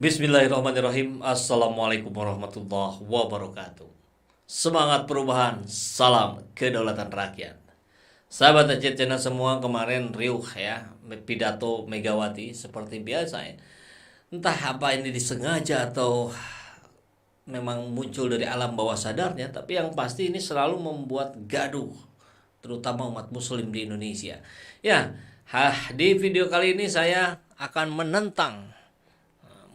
Bismillahirrahmanirrahim. Assalamualaikum warahmatullahi wabarakatuh. Semangat perubahan, salam kedaulatan rakyat. Sahabat Aceh Channel semua, kemarin riuh ya pidato Megawati seperti biasa ya. Entah apa ini disengaja atau memang muncul dari alam bawah sadarnya, tapi yang pasti ini selalu membuat gaduh, terutama umat muslim di Indonesia. Ya, di video kali ini saya akan menentang,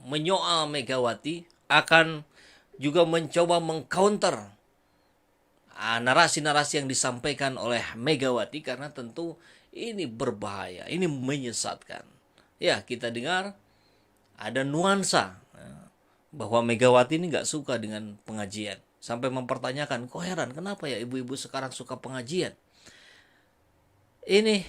menyoal Megawati, akan juga mencoba mengcounter narasi-narasi yang disampaikan oleh Megawati, karena tentu ini berbahaya, ini menyesatkan. Ya, kita dengar ada nuansa bahwa Megawati ini nggak suka dengan pengajian, sampai mempertanyakan, kok heran kenapa ya ibu-ibu sekarang suka pengajian. Ini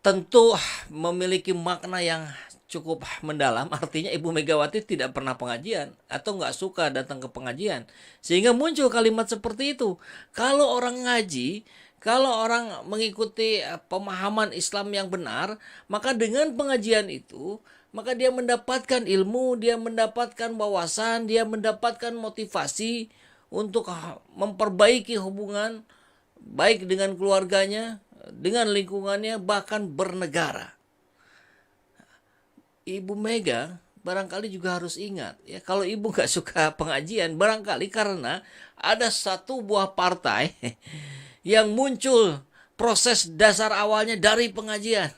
tentu memiliki makna yang cukup mendalam. Artinya Ibu Megawati tidak pernah pengajian atau nggak suka datang ke pengajian, sehingga muncul kalimat seperti itu. Kalau orang ngaji, kalau orang mengikuti pemahaman Islam yang benar, maka dengan pengajian itu, maka dia mendapatkan ilmu, dia mendapatkan wawasan, dia mendapatkan motivasi untuk memperbaiki hubungan baik dengan keluarganya, dengan lingkungannya, bahkan bernegara. Ibu Mega barangkali juga harus ingat ya, kalau ibu gak suka pengajian, barangkali karena ada satu buah partai yang muncul proses dasar awalnya dari pengajian.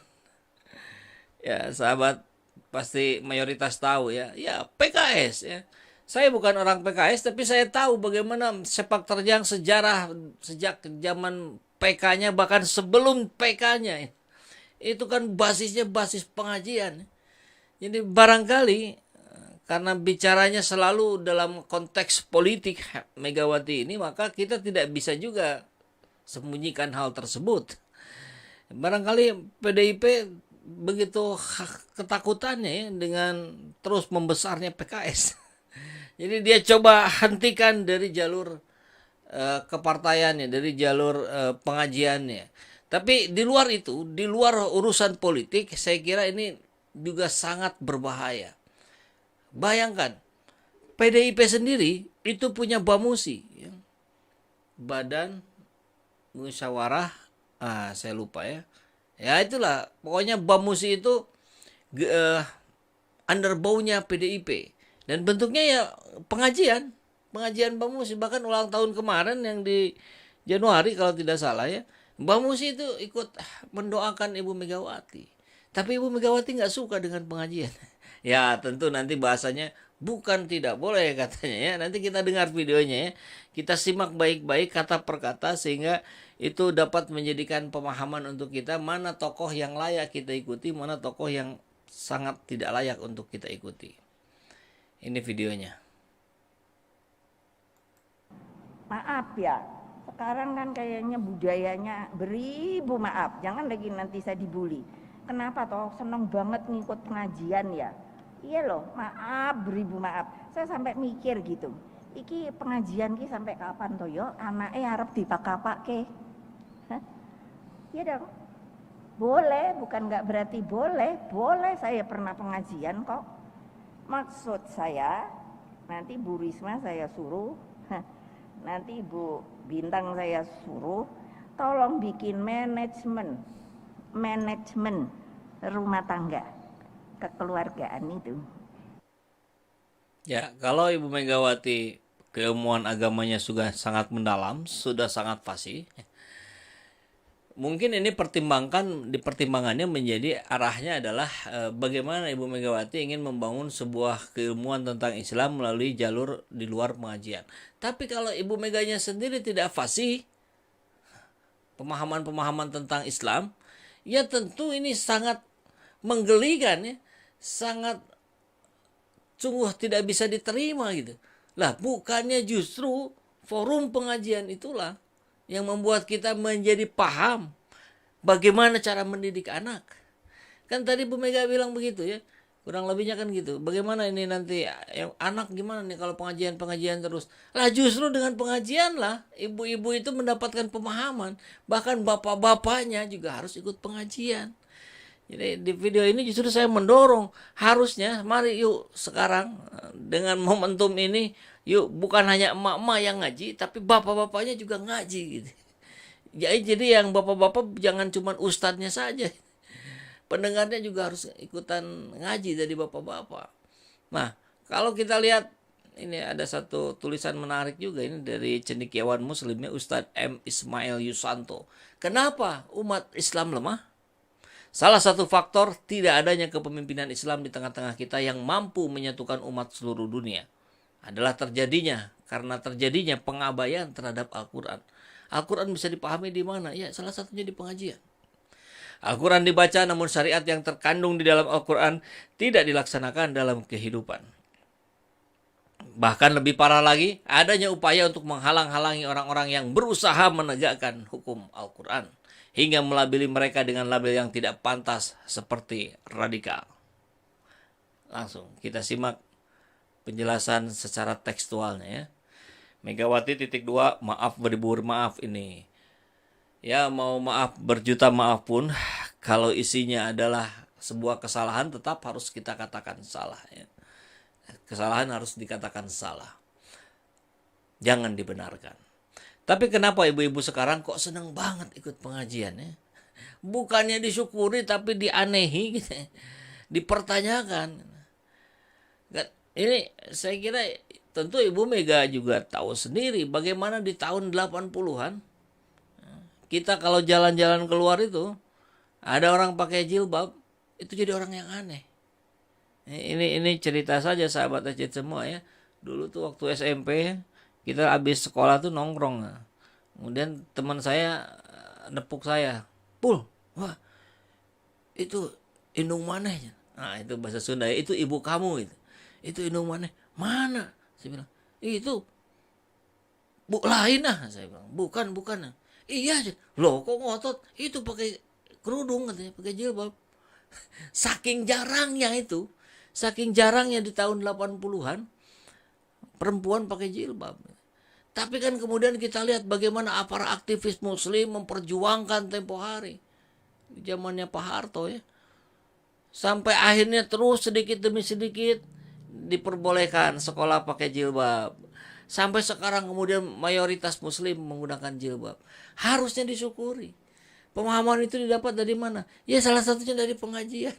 Ya, sahabat pasti mayoritas tahu ya, PKS ya. Saya bukan orang PKS, tapi saya tahu bagaimana sepak terjang sejarah sejak zaman PK-nya, bahkan sebelum PK-nya. Itu kan basisnya basis pengajian. Jadi barangkali karena bicaranya selalu dalam konteks politik Megawati ini, maka kita tidak bisa juga sembunyikan hal tersebut. Barangkali PDIP begitu ketakutannya ya dengan terus membesarnya PKS. Jadi dia coba hentikan dari jalur kepartaiannya, dari jalur pengajiannya. Tapi di luar itu, di luar urusan politik, saya kira ini juga sangat berbahaya. Bayangkan, PDIP sendiri itu punya Bamusi, ya. Badan Musyawarah, saya lupa ya. Ya itulah, pokoknya Bamusi itu underbownya PDIP. Dan bentuknya ya pengajian Bamusi. Bahkan ulang tahun kemarin yang di Januari kalau tidak salah ya, Bamusi itu ikut mendoakan Ibu Megawati. Tapi Ibu Megawati nggak suka dengan pengajian. Ya tentu nanti bahasanya bukan tidak boleh katanya ya. Nanti kita dengar videonya ya. Kita simak baik-baik kata per kata, sehingga itu dapat menjadikan pemahaman untuk kita mana tokoh yang layak kita ikuti, mana tokoh yang sangat tidak layak untuk kita ikuti. Ini videonya. Maaf ya, sekarang kan kayaknya budayanya beribu maaf. Jangan lagi nanti saya dibully. Kenapa toh seneng banget ngikut pengajian ya? Iya loh, maaf beribu maaf. Saya sampai mikir gitu. Iki pengajian ki sampai kapan toh yo? Anaknya harap dipakai-pakai. Iya dong. Boleh, bukan nggak berarti boleh. Boleh, saya pernah pengajian kok. Maksud saya, nanti Bu Risma saya suruh, nanti Bu Bintang saya suruh, tolong bikin manajemen rumah tangga kekeluargaan itu. Ya, kalau Ibu Megawati keilmuan agamanya sudah sangat mendalam, sudah sangat fasih, mungkin ini dipertimbangannya menjadi arahnya adalah bagaimana Ibu Megawati ingin membangun sebuah keilmuan tentang Islam melalui jalur di luar pengajian. Tapi kalau Ibu Meganya sendiri tidak fasih pemahaman-pemahaman tentang Islam, ya tentu ini sangat menggelikan ya, sangat sungguh tidak bisa diterima gitu. Lah bukannya justru forum pengajian itulah yang membuat kita menjadi paham bagaimana cara mendidik anak. Kan tadi Bu Mega bilang begitu ya, kurang lebihnya kan gitu. Bagaimana ini nanti anak gimana nih kalau pengajian terus. Lah justru dengan pengajian lah ibu-ibu itu mendapatkan pemahaman. Bahkan bapak-bapaknya juga harus ikut pengajian. Jadi di video ini justru saya mendorong, harusnya mari yuk sekarang dengan momentum ini, yuk bukan hanya emak-emak yang ngaji, tapi bapak-bapaknya juga ngaji gitu. Jadi yang bapak-bapak jangan cuma ustadznya saja, pendengarnya juga harus ikutan ngaji dari bapak-bapak. Nah, kalau kita lihat ini ada satu tulisan menarik juga ini dari cendekiawan muslimnya Ustadz M. Ismail Yusanto. Kenapa umat Islam lemah? Salah satu faktor tidak adanya kepemimpinan Islam di tengah-tengah kita yang mampu menyatukan umat seluruh dunia adalah karena terjadinya pengabaian terhadap Al-Quran. Al-Quran bisa dipahami di mana? Ya, salah satunya di pengajian. Al-Quran dibaca namun syariat yang terkandung di dalam Al-Quran tidak dilaksanakan dalam kehidupan. Bahkan lebih parah lagi, adanya upaya untuk menghalang-halangi orang-orang yang berusaha menegakkan hukum Al-Quran, hingga melabeli mereka dengan label yang tidak pantas seperti radikal. Langsung kita simak penjelasan secara tekstualnya ya. Megawati titik 2, maaf beribu maaf ini. Ya mau maaf berjuta maaf pun, kalau isinya adalah sebuah kesalahan tetap harus kita katakan salah ya. Kesalahan harus dikatakan salah. Jangan dibenarkan. Tapi kenapa ibu-ibu sekarang kok senang banget ikut pengajian ya? Bukannya disyukuri tapi dianehi gitu. Dipertanyakan. Ini saya kira tentu Ibu Mega juga tahu sendiri bagaimana di tahun 80-an kita kalau jalan-jalan keluar itu ada orang pakai jilbab itu jadi orang yang aneh. Ini cerita saja sahabat Acit semua ya. Dulu tuh waktu SMP kita habis sekolah tuh nongkrong. Kemudian teman saya nepuk saya. Pul, wah itu indung maneh. Nah itu bahasa Sunda ya. Itu ibu kamu itu. Itu indung maneh. Mana? Saya bilang, itu bu lain ah. Saya bilang, bukan. Iya, loh kok ngotot? Itu pakai kerudung katanya, pakai jilbab. Saking jarangnya di tahun 80-an perempuan pakai jilbab. Tapi kan kemudian kita lihat bagaimana para aktivis muslim memperjuangkan tempo hari. Di zamannya Pak Harto ya. Sampai akhirnya terus sedikit demi sedikit diperbolehkan sekolah pakai jilbab. Sampai sekarang kemudian mayoritas muslim menggunakan jilbab. Harusnya disyukuri. Pemahaman itu didapat dari mana? Ya salah satunya dari pengajian.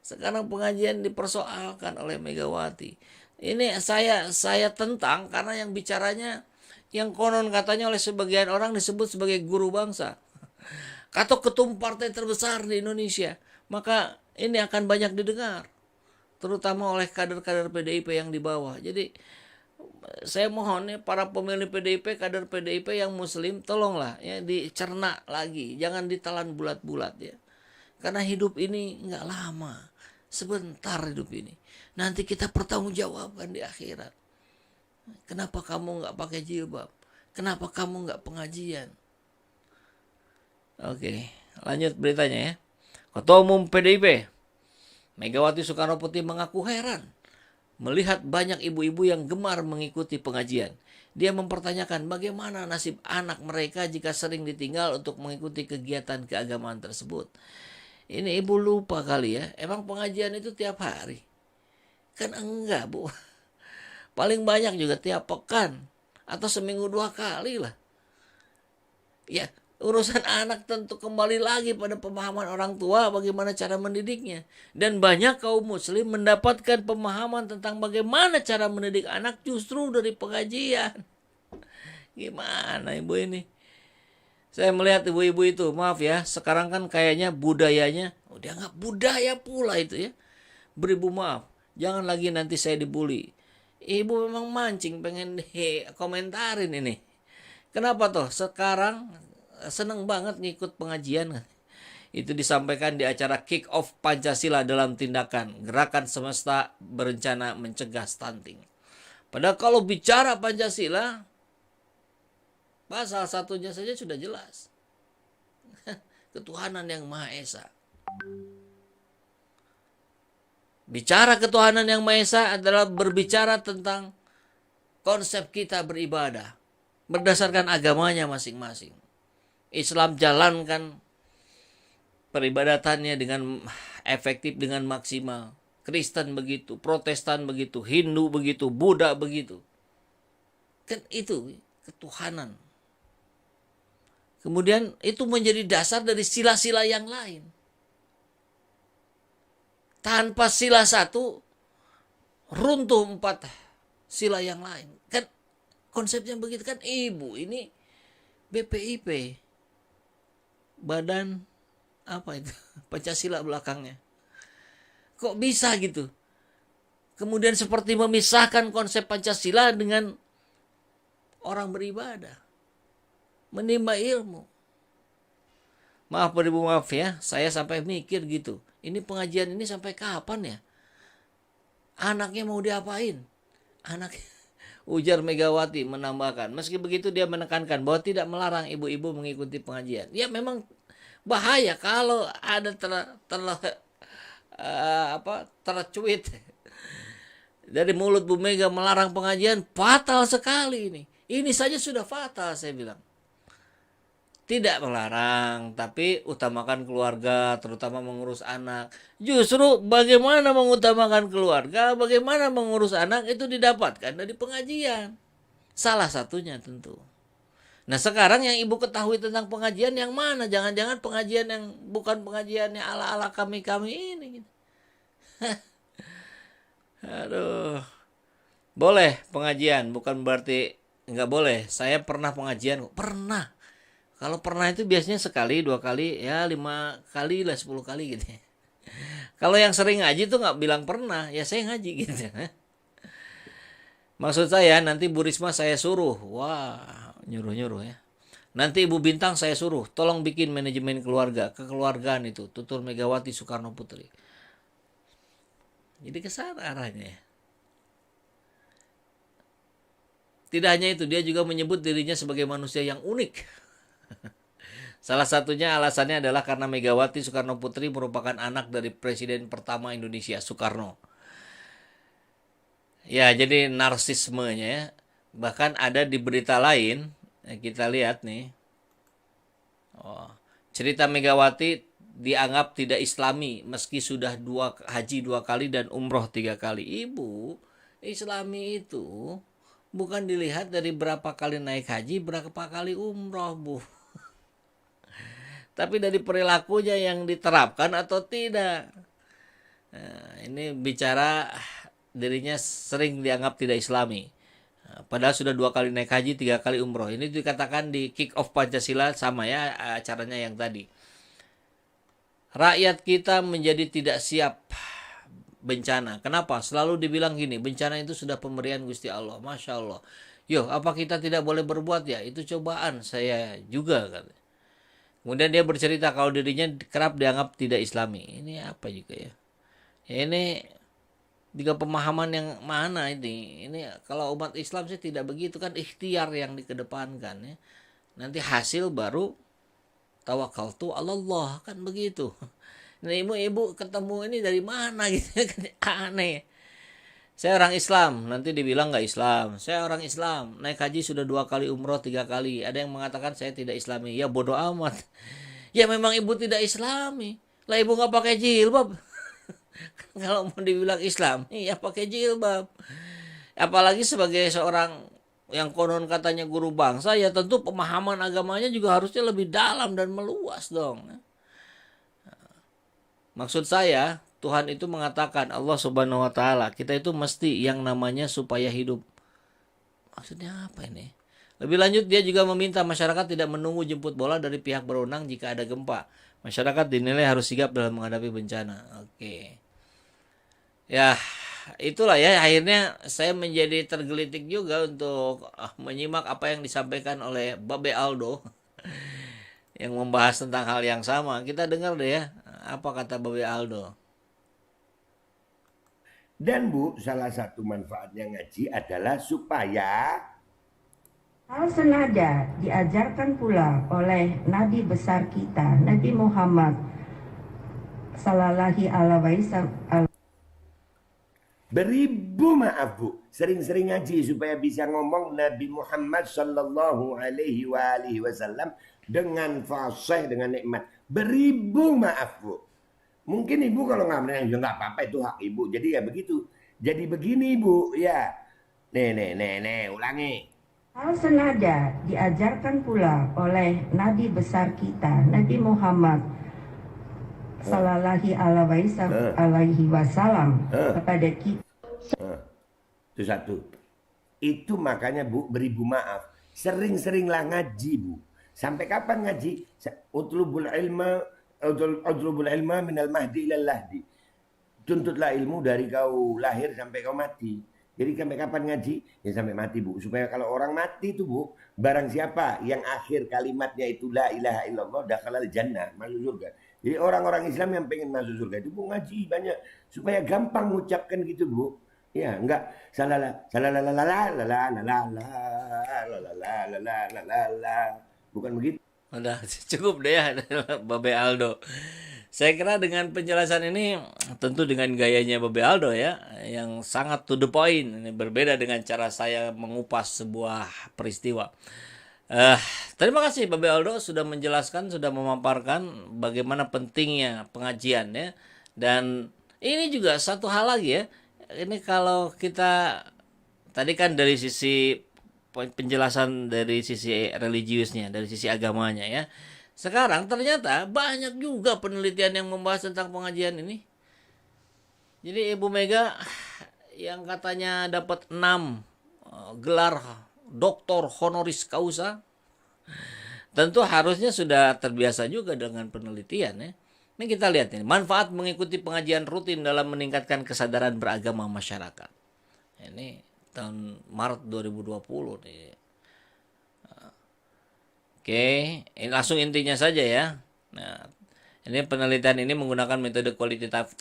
Sekarang pengajian dipersoalkan oleh Megawati. Ini saya tentang karena yang bicaranya yang konon katanya oleh sebagian orang disebut sebagai guru bangsa atau ketum partai terbesar di Indonesia. Maka ini akan banyak didengar terutama oleh kader-kader PDIP yang di bawah. Jadi saya mohon ya para pemilih PDIP, kader PDIP yang muslim tolonglah ya dicerna lagi, jangan ditelan bulat-bulat ya. Karena hidup ini enggak lama. Sebentar hidup ini. Nanti kita pertanggungjawabkan di akhirat. Kenapa kamu nggak pakai jilbab? Kenapa kamu nggak pengajian? Oke, lanjut beritanya ya. Ketua Umum PDIP, Megawati Soekarno Putri mengaku heran melihat banyak ibu-ibu yang gemar mengikuti pengajian. Dia mempertanyakan bagaimana nasib anak mereka jika sering ditinggal untuk mengikuti kegiatan keagamaan tersebut. Ini ibu lupa kali ya, emang pengajian itu tiap hari? Kan enggak bu, paling banyak juga tiap pekan atau seminggu 2 kali lah. Ya urusan anak tentu kembali lagi pada pemahaman orang tua bagaimana cara mendidiknya. Dan banyak kaum muslim mendapatkan pemahaman tentang bagaimana cara mendidik anak justru dari pengajian. Gimana ibu ini? Saya melihat ibu-ibu itu, maaf ya, sekarang kan kayaknya budayanya, dia nggak budaya pula itu ya. Beribu maaf, jangan lagi nanti saya dibully. Ibu memang mancing, pengen komentarin ini. Kenapa toh sekarang seneng banget ngikut pengajian? Itu disampaikan di acara Kick Off Pancasila dalam tindakan Gerakan Semesta Berencana Mencegah Stunting. Padahal kalau bicara Pancasila, pasal satunya saja sudah jelas. Ketuhanan yang Maha Esa. Bicara ketuhanan yang Maha Esa adalah berbicara tentang konsep kita beribadah berdasarkan agamanya masing-masing. Islam jalankan peribadatannya dengan efektif, dengan maksimal. Kristen begitu, Protestan begitu, Hindu begitu, Buddha begitu. Kan itu ketuhanan. Kemudian itu menjadi dasar dari sila-sila yang lain. Tanpa sila satu, runtuh 4 sila yang lain. Kan konsepnya begitu kan. Ibu ini BPIP, Badan apa itu? Pancasila belakangnya. Kok bisa gitu? Kemudian seperti memisahkan konsep Pancasila dengan orang beribadah, menimba ilmu. Maaf beribu maaf ya, saya sampai mikir gitu. Ini pengajian ini sampai kapan ya? Anaknya mau diapain? Anak ujar Megawati menambahkan. Meski begitu dia menekankan bahwa tidak melarang ibu-ibu mengikuti pengajian. Ya memang bahaya kalau ada tercuit dari mulut Bu Mega melarang pengajian, fatal sekali ini. Ini saja sudah fatal saya bilang. Tidak melarang, tapi utamakan keluarga, terutama mengurus anak. Justru bagaimana mengutamakan keluarga, bagaimana mengurus anak itu didapatkan dari pengajian. Salah satunya tentu. Nah sekarang yang ibu ketahui tentang pengajian yang mana? Jangan-jangan pengajian yang bukan pengajiannya ala-ala kami-kami ini. Aduh. Boleh pengajian, bukan berarti nggak boleh. Saya pernah pengajian, pernah. Kalau pernah itu biasanya sekali, 2 kali, ya 5 kali lah, 10 kali gitu. Kalau yang sering ngaji tuh nggak bilang pernah, ya saya ngaji gitu. Maksud saya nanti Bu Risma saya suruh, wah nyuruh-nyuruh ya. Nanti Ibu Bintang saya suruh, tolong bikin manajemen keluarga, kekeluargaan itu, tutur Megawati Soekarno Putri. Jadi kesana arahnya ya. Tidak hanya itu, dia juga menyebut dirinya sebagai manusia yang unik. Salah satunya alasannya adalah karena Megawati Soekarno Putri merupakan anak dari Presiden pertama Indonesia, Soekarno. Ya, jadi narsismenya ya. Bahkan ada di berita lain, kita lihat nih. Cerita Megawati dianggap tidak islami meski sudah haji 2 kali dan umroh 3 kali. Ibu, islami itu bukan dilihat dari berapa kali naik haji, berapa kali umroh, Bu. Tapi dari perilakunya yang diterapkan atau tidak. Nah, ini bicara dirinya sering dianggap tidak islami. Padahal sudah 2 kali naik haji, 3 kali umroh. Ini dikatakan di kick off Pancasila sama ya acaranya yang tadi. Rakyat kita menjadi tidak siap bencana. Kenapa? Selalu dibilang gini, bencana itu sudah pemberian Gusti Allah. Masya Allah. Yo, apa kita tidak boleh berbuat ya? Itu cobaan saya juga katanya. Kemudian dia bercerita kalau dirinya kerap dianggap tidak islami. Ini apa juga ya? Ini juga pemahaman yang mana ini? Ini kalau umat Islam sih tidak begitu kan, ikhtiar yang dikedepankan ya. Nanti hasil baru tawakkaltu 'alallah kan begitu. Nah, ibu-ibu ketemu ini dari mana gitu kan aneh. Saya orang Islam, nanti dibilang nggak Islam. Saya orang Islam, naik haji sudah 2 kali, umroh 3 kali. Ada yang mengatakan saya tidak Islami. Ya bodoh amat. Ya memang ibu tidak Islami. Lah ibu nggak pakai jilbab. Kalau mau dibilang Islam, ya pakai jilbab. Apalagi sebagai seorang yang konon katanya guru bangsa, ya tentu pemahaman agamanya juga harusnya lebih dalam dan meluas dong. Maksud saya, Tuhan itu mengatakan, Allah Subhanahu wa Ta'ala, kita itu mesti yang namanya supaya hidup. Maksudnya apa ini? Lebih lanjut, dia juga meminta masyarakat tidak menunggu jemput bola dari pihak berwenang jika ada gempa. Masyarakat dinilai harus sigap dalam menghadapi bencana. Oke. Ya, itulah ya, akhirnya saya menjadi tergelitik juga untuk menyimak apa yang disampaikan oleh Babe Aldo yang membahas tentang hal yang sama. Kita dengar deh ya, apa kata Babe Aldo. Dan Bu, salah satu manfaatnya ngaji adalah supaya Hal senada diajarkan pula oleh Nabi besar kita, Nabi Muhammad Sallallahu Alaihi Wasallam. beribu maaf Bu, sering-sering ngaji supaya bisa ngomong Nabi Muhammad Sallallahu Alaihi Wasallam dengan fasih, dengan nikmat. Beribu maaf Bu. Mungkin ibu kalau nggak menang ya nggak apa-apa, itu hak ibu. Jadi ya begitu. Jadi begini Bu, ya. Nih, ulangi. Hal senada diajarkan pula oleh Nabi besar kita, Nabi Muhammad Sallallahu Alaihi Wasallam kepada kita. Itu satu. Itu makanya Bu, beribu maaf. Sering-seringlah ngaji Bu. Sampai kapan ngaji? Utlubul ilma minal mahdi ilal lahdi. Tuntutlah ilmu dari kau lahir sampai kau mati. Jadi sampai kapan ngaji? Ya sampai mati Bu. Supaya kalau orang mati itu Bu, barang siapa yang akhir kalimatnya itu la ilaha illallah dakhalal jannah, masuk surga. Jadi orang-orang Islam yang pengen masuk surga itu Bu ngaji banyak supaya gampang mengucapkan gitu Bu. Ya, enggak bukan begitu. Udah cukup deh ya Babe Aldo. Saya kira dengan penjelasan ini tentu dengan gayanya Babe Aldo ya, yang sangat to the point. Ini berbeda dengan cara saya mengupas sebuah peristiwa. Terima kasih Babe Aldo sudah menjelaskan, sudah memaparkan bagaimana pentingnya pengajian ya. Dan ini juga satu hal lagi ya. Ini kalau kita tadi kan dari sisi penjelasan dari sisi religiusnya, dari sisi agamanya ya. Sekarang ternyata banyak juga penelitian yang membahas tentang pengajian ini. Jadi Ibu Mega yang katanya dapat 6 gelar doktor honoris causa, tentu harusnya sudah terbiasa juga dengan penelitian ya. Ini kita lihat ini, manfaat mengikuti pengajian rutin dalam meningkatkan kesadaran beragama masyarakat. Ini tahun Maret 2020 nih. Oke, ini langsung intinya saja ya. Nah, ini penelitian ini menggunakan metode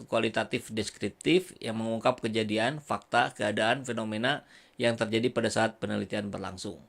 kualitatif deskriptif yang mengungkap kejadian, fakta, keadaan, fenomena yang terjadi pada saat penelitian berlangsung.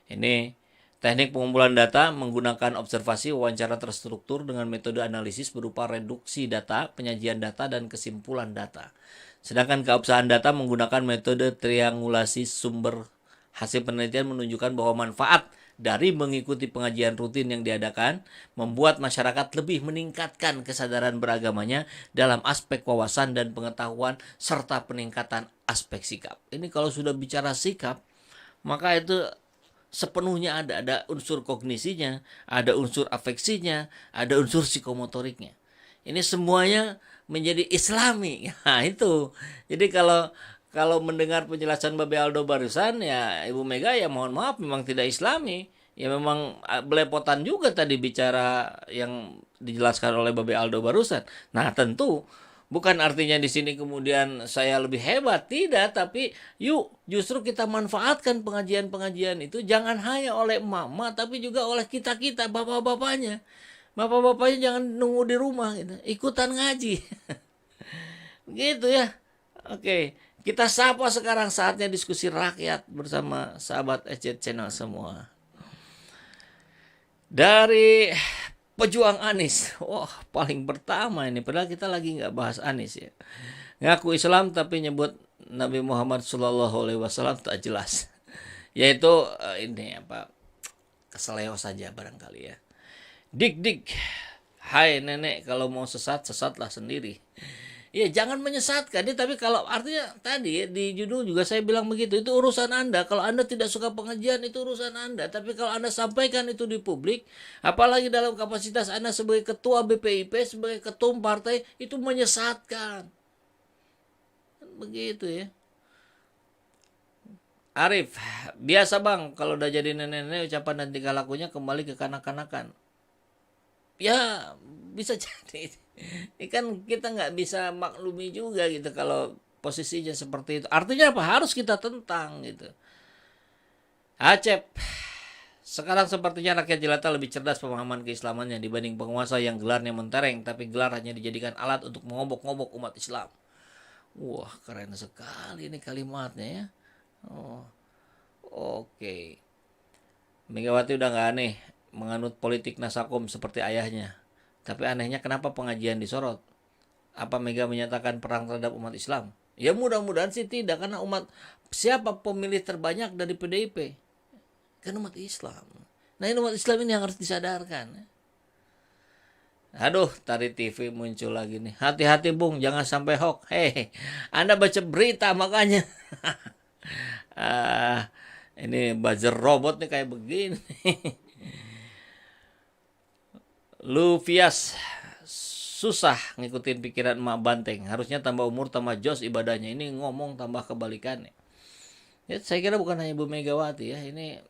Ini teknik pengumpulan data menggunakan observasi wawancara terstruktur dengan metode analisis berupa reduksi data, penyajian data, dan kesimpulan data. Sedangkan keabsahan data menggunakan metode triangulasi sumber. Hasil penelitian menunjukkan bahwa manfaat dari mengikuti pengajian rutin yang diadakan membuat masyarakat lebih meningkatkan kesadaran beragamanya dalam aspek wawasan dan pengetahuan serta peningkatan aspek sikap. Ini kalau sudah bicara sikap, maka itu sepenuhnya ada unsur kognisinya, ada unsur afeksinya, ada unsur psikomotoriknya. Ini semuanya menjadi islami. Nah, itu. Jadi kalau mendengar penjelasan Babe Aldo barusan ya Ibu Mega ya mohon maaf memang tidak islami. Ya memang belepotan juga tadi bicara yang dijelaskan oleh Babe Aldo barusan. Nah, tentu bukan artinya di sini kemudian saya lebih hebat, tidak, tapi yuk justru kita manfaatkan pengajian-pengajian itu jangan hanya oleh emak-emak tapi juga oleh kita-kita bapak-bapaknya. Bapak-bapaknya jangan nunggu di rumah gitu, ikutan ngaji. Gitu ya. Oke. Kita sapa sekarang saatnya diskusi rakyat bersama sahabat SC Channel semua. Dari pejuang Anies, wah paling pertama ini, padahal kita lagi nggak bahas Anies ya. Ngaku Islam tapi nyebut Nabi Muhammad SAW tak jelas. Yaitu ini apa, keseleo saja barangkali ya. Dik, hai nenek kalau mau sesat, sesatlah sendiri. Ya jangan menyesatkan dia, tapi kalau artinya tadi ya, di judul juga saya bilang begitu, itu urusan Anda. Kalau Anda tidak suka pengajian itu urusan Anda, tapi kalau Anda sampaikan itu di publik, apalagi dalam kapasitas Anda sebagai ketua BPIP, sebagai ketum partai, itu menyesatkan. Begitu ya. Arif, biasa bang kalau udah jadi nenek-nenek ucapan dan tingkah lakunya kembali ke kanak-kanakan. Ya bisa jadi. Ini kan kita nggak bisa maklumi juga gitu kalau posisinya seperti itu. Artinya apa? Harus kita tentang gitu. Acep, sekarang sepertinya rakyat jelata lebih cerdas pemahaman keislamannya dibanding penguasa yang gelarnya mentereng, tapi gelar hanya dijadikan alat untuk mengobok-ngobok umat Islam. Wah, keren sekali ini kalimatnya ya. Oh, oke. Megawati udah nggak aneh menganut politik nasakom seperti ayahnya. Tapi anehnya kenapa pengajian disorot? Apa Mega menyatakan perang terhadap umat Islam? Ya mudah-mudahan sih tidak, karena siapa pemilih terbanyak dari PDIP? Kan umat Islam. Nah ini umat Islam ini yang harus disadarkan. Aduh, tadi TV muncul lagi nih. Hati-hati Bung, jangan sampai hoax. Hei, Anda baca berita makanya. Ah, ini buzzer robot nih kayak begini. Lufias susah ngikutin pikiran emak banteng. Harusnya tambah umur tambah jos ibadahnya. Ini ngomong tambah kebalikannya. Ya, saya kira bukan hanya Ibu Megawati ya. Ini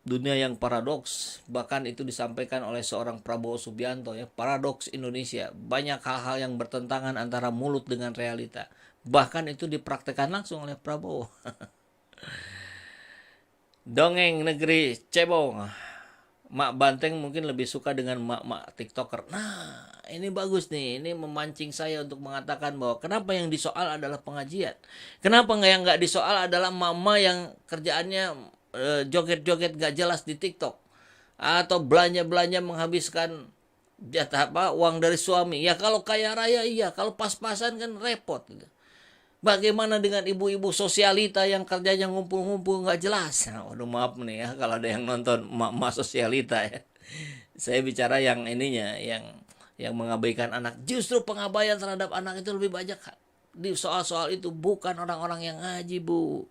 dunia yang paradoks. Bahkan itu disampaikan oleh seorang Prabowo Subianto ya. Paradoks Indonesia. Banyak hal-hal yang bertentangan antara mulut dengan realita. Bahkan itu dipraktekkan langsung oleh Prabowo. Dongeng negeri cebong. Mak Banteng mungkin lebih suka dengan mak-mak TikToker. Nah, ini bagus nih. Ini memancing saya untuk mengatakan bahwa kenapa yang disoal adalah pengajian. Kenapa yang nggak disoal adalah mama yang kerjaannya joget-joget nggak jelas di TikTok. Atau belanja-belanja menghabiskan jatah uang dari suami. Ya kalau kaya raya iya. Kalau pas-pasan kan repot gitu. Bagaimana dengan ibu-ibu sosialita yang kerjanya ngumpul-ngumpul nggak jelas? Nah, waduh maaf nih ya kalau ada yang nonton emak-emak sosialita ya. Saya bicara yang ininya, yang mengabaikan anak. Justru pengabaian terhadap anak itu lebih banyak di soal-soal itu, bukan orang-orang yang ngaji, Bu.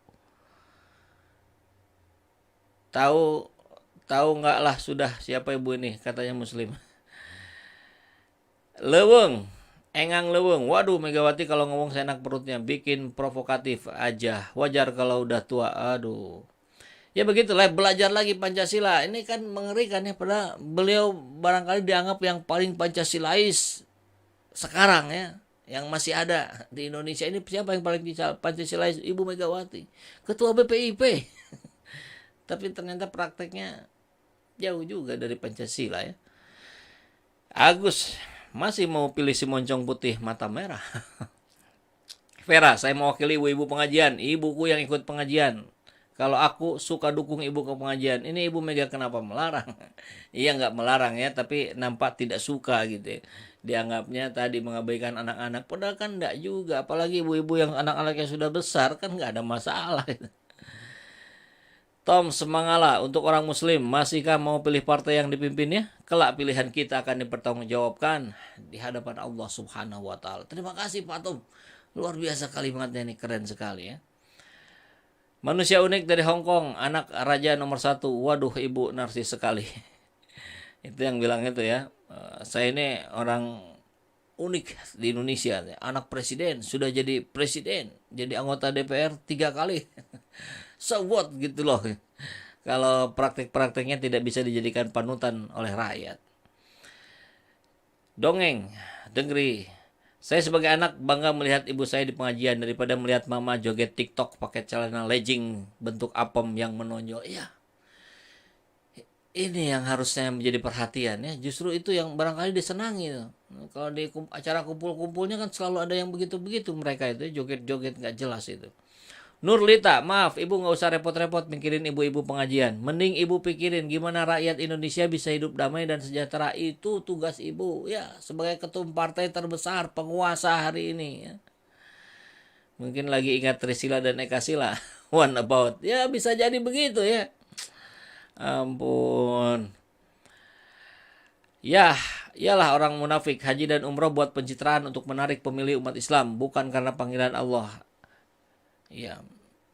Tahu nggak lah sudah siapa ibu ini katanya Muslim. Leweng. Engang leweng, waduh Megawati kalau ngomong seenak perutnya, bikin provokatif aja, wajar kalau udah tua, aduh. Ya begitulah, belajar lagi Pancasila, ini kan mengerikan ya, padahal beliau barangkali dianggap yang paling Pancasilais sekarang ya, yang masih ada di Indonesia. Ini siapa yang paling Pancasilais? Ibu Megawati, Ketua BPIP. Tapi ternyata prakteknya jauh juga dari Pancasila ya. Agus masih mau pilih si moncong putih mata merah. Vera, saya mewakili ibu-ibu pengajian. Ibuku yang ikut pengajian. Kalau aku suka dukung ibu ke pengajian. Ini Ibu Mega kenapa melarang? Iya nggak melarang ya, tapi nampak tidak suka gitu ya. Dianggapnya tadi mengabaikan anak-anak. Padahal kan enggak juga. Apalagi ibu-ibu yang anak-anaknya sudah besar kan nggak ada masalah. Tom semangatlah untuk orang muslim, masihkah mau pilih partai yang dipimpinnya? Kelak pilihan kita akan dipertanggungjawabkan di hadapan Allah Subhanahu wa taala. Terima kasih Pak Tom. Luar biasa kalimatnya ini, keren sekali ya. Manusia unik dari Hong Kong, anak raja nomor 1. Waduh, ibu narsis sekali. Itu yang bilang itu ya. Saya ini orang unik di Indonesia. Anak presiden, sudah jadi presiden, jadi anggota DPR 3 kali. So what gitu loh. Kalau praktek-prakteknya tidak bisa dijadikan panutan oleh rakyat. Dongeng, dengeri. Saya sebagai anak bangga melihat ibu saya di pengajian daripada melihat mama joget TikTok pakai celana legging bentuk apem yang menonjol. Ya, ini yang harusnya menjadi perhatian ya. Justru itu yang barangkali disenangi. Kalau di acara kumpul-kumpulnya kan selalu ada yang begitu-begitu mereka itu joget-joget nggak jelas itu. Nurlita, maaf ibu nggak usah repot-repot mikirin ibu-ibu pengajian. Mending ibu pikirin gimana rakyat Indonesia bisa hidup damai dan sejahtera. Itu tugas ibu ya sebagai ketum partai terbesar penguasa hari ini ya. Mungkin lagi ingat Trisila dan Ekasila. One about. Ya bisa jadi begitu ya. Ampun. Ya, iyalah orang munafik. Haji dan umroh buat pencitraan untuk menarik pemilih umat Islam, bukan karena panggilan Allah. Ya,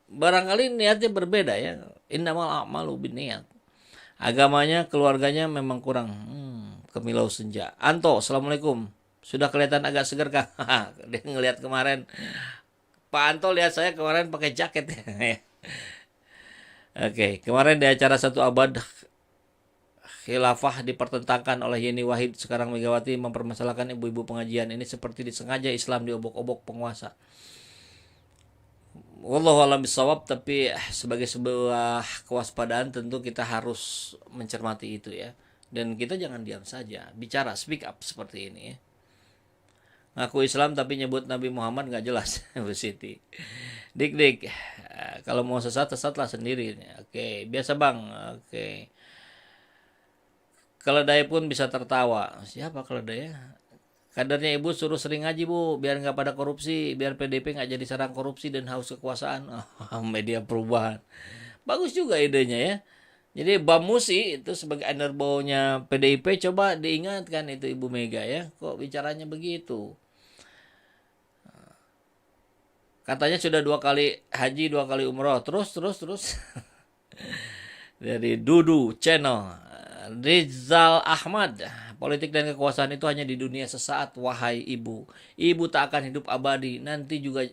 barangkali niatnya berbeda ya. Innamal a'malu binniyat. Agamanya, keluarganya memang kurang. Kemilau senja. Anto, assalamualaikum. Sudah kelihatan agak segar kah? Dia ngelihat kemarin. Pak Anto lihat saya kemarin pakai jaket. Oke, kemarin di acara 1 abad khilafah dipertentangkan oleh Yeni Wahid. Sekarang Megawati mempermasalahkan ibu-ibu pengajian. Ini seperti disengaja Islam diobok-obok penguasa. Wallahu a'lam bishawab, tapi sebagai sebuah kewaspadaan tentu kita harus mencermati itu ya. Dan kita jangan diam saja, bicara, speak up seperti ini ya. Ngaku Islam tapi nyebut Nabi Muhammad nggak jelas, Bu Siti. Dik, kalau mau sesatlah sendiri. Oke, biasa bang. Oke. Keledai pun bisa tertawa. Siapa keledai ya? Kadernya ibu suruh sering ngaji bu, biar nggak pada korupsi, biar PDP nggak jadi sarang korupsi dan haus kekuasaan. Media perubahan, bagus juga idenya ya. Jadi Bam Musi itu sebagai underbownya PDIP, coba diingatkan itu Ibu Mega ya, kok bicaranya begitu. Katanya sudah 2 kali haji, 2 kali umroh, terus. Dari Dudu Channel, Rizal Ahmad, politik dan kekuasaan itu hanya di dunia sesaat, wahai ibu. Ibu tak akan hidup abadi, nanti juga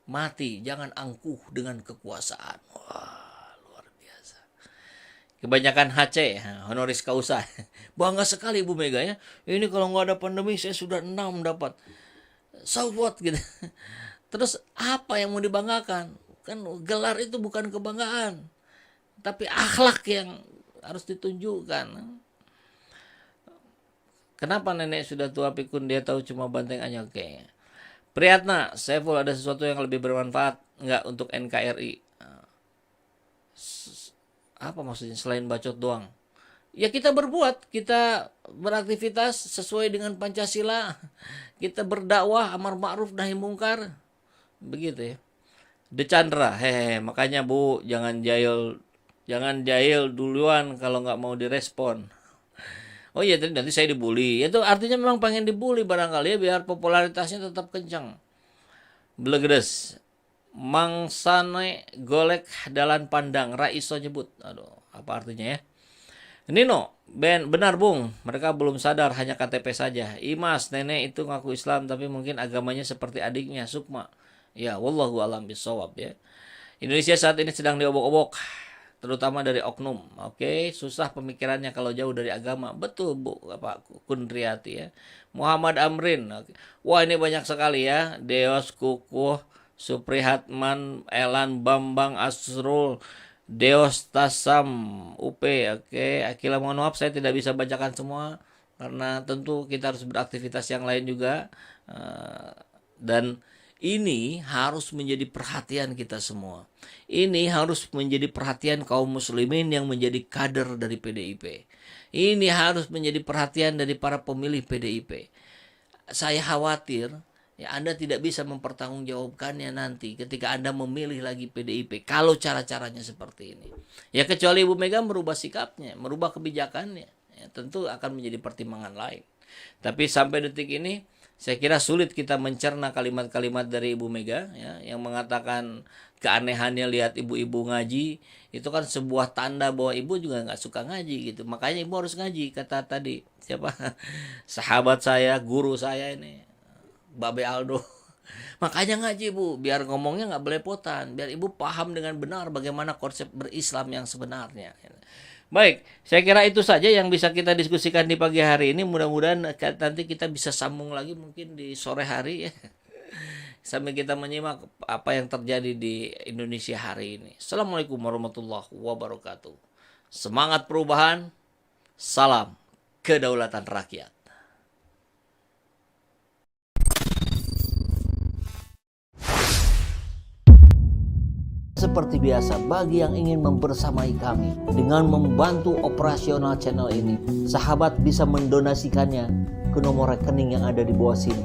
mati. Jangan angkuh dengan kekuasaan. Wah, luar biasa. Kebanyakan HC, honoris causa. Bangga sekali Ibu Mega ya. Ini kalau nggak ada pandemi saya sudah 6 dapat. So what gitu. Terus apa yang mau dibanggakan? Kan gelar itu bukan kebanggaan, tapi akhlak yang harus ditunjukkan. Kenapa nenek sudah tua pikun dia tahu cuma banteng aja? Oke. Priyatna, Saiful, ada sesuatu yang lebih bermanfaat nggak untuk NKRI? Apa maksudnya selain bacot doang? Ya kita berbuat, kita beraktivitas sesuai dengan Pancasila, kita berdakwah amar ma'ruf nahi mungkar, begitu ya. De Chandra, makanya Bu jangan jahil duluan kalau nggak mau direspon. Oh iya, tadi nanti saya dibully. Itu artinya memang pengen dibully barangkali ya, biar popularitasnya tetap kencang. Blegedes, mangsane golek dalan pandang, Raiso nyebut. Aduh, apa artinya ya? Nino, benar Bung, mereka belum sadar hanya KTP saja. Imas, nenek itu ngaku Islam tapi mungkin agamanya seperti adiknya Sukma. Ya, wallahu alam bisawab ya. Indonesia saat ini sedang diobok-obok, terutama dari oknum. Oke, susah pemikirannya kalau jauh dari agama. Betul Bu, Pak Kundriati ya. Muhammad Amrin. Oke. Wah, ini banyak sekali ya. Deos Kukuh, Suprihatman, Elan Bambang Asrul, Deos Tasam, UP. Oke, Akila, mohon maaf saya tidak bisa bacakan semua karena tentu kita harus beraktivitas yang lain juga. Dan ini harus menjadi perhatian kita semua. Ini harus menjadi perhatian kaum muslimin yang menjadi kader dari PDIP. Ini harus menjadi perhatian dari para pemilih PDIP. Saya khawatir ya Anda tidak bisa mempertanggungjawabkannya nanti ketika Anda memilih lagi PDIP kalau cara-caranya seperti ini. Ya kecuali Ibu Mega merubah sikapnya, merubah kebijakannya, ya, tentu akan menjadi pertimbangan lain. Tapi sampai detik ini saya kira sulit kita mencerna kalimat-kalimat dari Ibu Mega ya, yang mengatakan keanehannya lihat ibu-ibu ngaji. Itu kan sebuah tanda bahwa ibu juga nggak suka ngaji gitu. Makanya ibu harus ngaji, kata tadi siapa sahabat saya, guru saya ini, Babe Aldo. Makanya ngaji Bu, biar ngomongnya nggak belepotan, biar ibu paham dengan benar bagaimana konsep berislam yang sebenarnya. Baik, saya kira itu saja yang bisa kita diskusikan di pagi hari ini. Mudah-mudahan nanti kita bisa sambung lagi mungkin di sore hari ya. Sambil kita menyimak apa yang terjadi di Indonesia hari ini. Assalamualaikum warahmatullahi wabarakatuh. Semangat perubahan, salam kedaulatan rakyat. Seperti biasa, bagi yang ingin membersamai kami dengan membantu operasional channel ini, sahabat bisa mendonasikannya ke nomor rekening yang ada di bawah sini.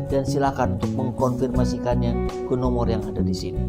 Dan silakan untuk mengkonfirmasikannya ke nomor yang ada di sini.